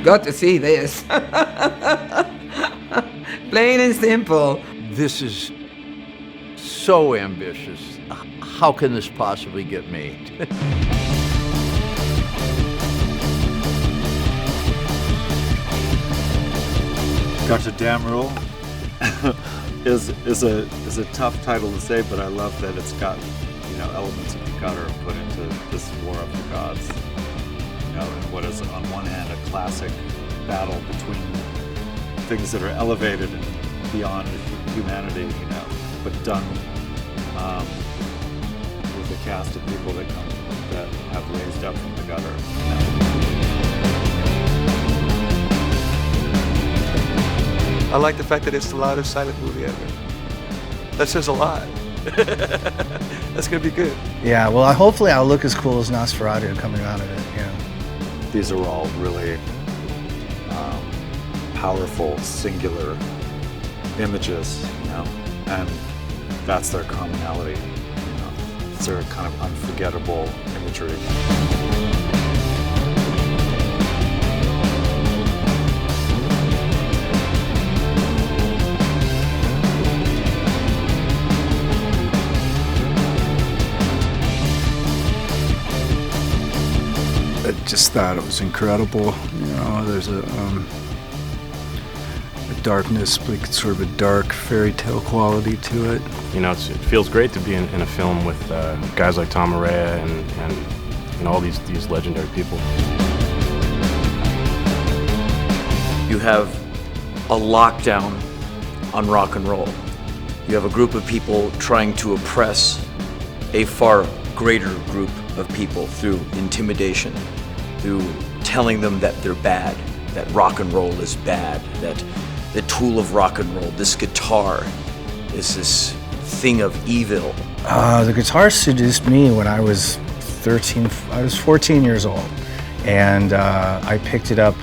got to see this. Plain and simple. This is so ambitious. How can this possibly get made? Gutterdämmerung is a tough title to say, but I love that it's got, elements of the gutter put into this war of the gods. And what is on one hand a classic battle between things that are elevated and beyond humanity, but done with a cast of people that have raised up from the gutter. I like the fact that it's the loudest silent movie ever. That says a lot. That's gonna be good. Yeah, well, hopefully I'll look as cool as Nosferatu coming out of it, These are all really powerful, singular images, and that's their commonality. It's their kind of unforgettable imagery. I just thought it was incredible. There's a darkness, like sort of a dark fairy tale quality to it. It feels great to be in a film with guys like Tom Araya and all these legendary people. You have a lockdown on rock and roll. You have a group of people trying to oppress a far greater group of people through intimidation, through telling them that they're bad, that rock and roll is bad, that the tool of rock and roll, this guitar, is this thing of evil. The guitar seduced me when I was 14 years old, and I picked it up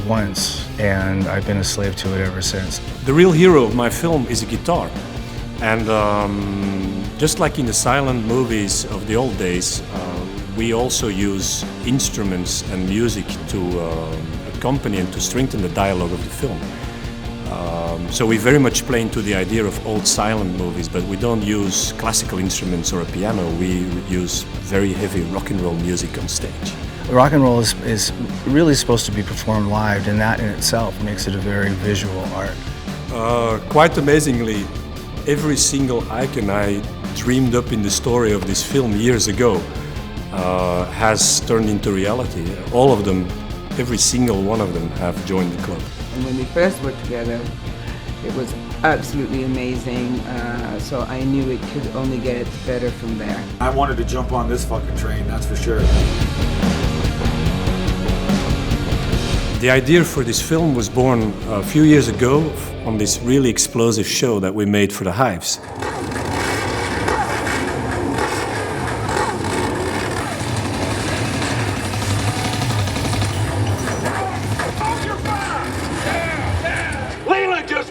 once, and I've been a slave to it ever since. The real hero of my film is a guitar, and just like in the silent movies of the old days, we also use instruments and music to accompany and to strengthen the dialogue of the film. So we very much play into the idea of old silent movies, but we don't use classical instruments or a piano. We use very heavy rock and roll music on stage. Rock and roll is really supposed to be performed live, and that in itself makes it a very visual art. Quite amazingly, every single icon I dreamed up in the story of this film years ago has turned into reality. All of them, every single one of them have joined the club. And when we first worked together, it was absolutely amazing, so I knew it could only get better from there. I wanted to jump on this fucking train, that's for sure. The idea for this film was born a few years ago on this really explosive show that we made for the Hives.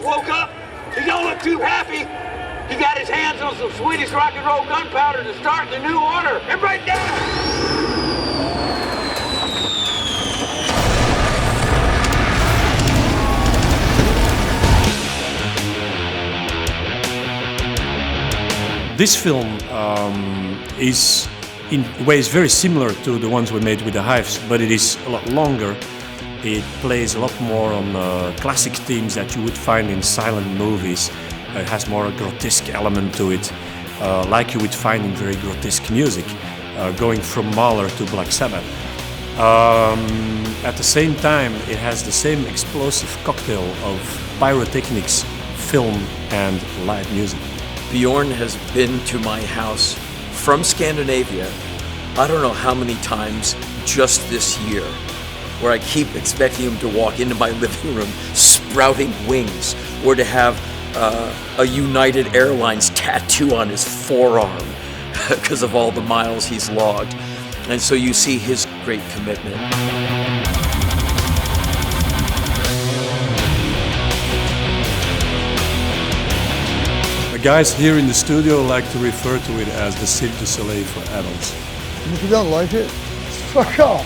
Woke up. He don't look too happy. He got his hands on some Swedish rock and roll gunpowder to start the new order. Everybody down! This film is in ways very similar to the ones we made with the Hives, but it is a lot longer. It plays a lot more on classic themes that you would find in silent movies. It has more a grotesque element to it, like you would find in very grotesque music, going from Mahler to Black Sabbath. At the same time, it has the same explosive cocktail of pyrotechnics, film, and live music. Bjorn has been to my house from Scandinavia, I don't know how many times just this year, where I keep expecting him to walk into my living room sprouting wings, or to have a United Airlines tattoo on his forearm because of all the miles he's logged. And so you see his great commitment. The guys here in the studio like to refer to it as the Cirque du Soleil for adults. And if you don't like it, fuck off.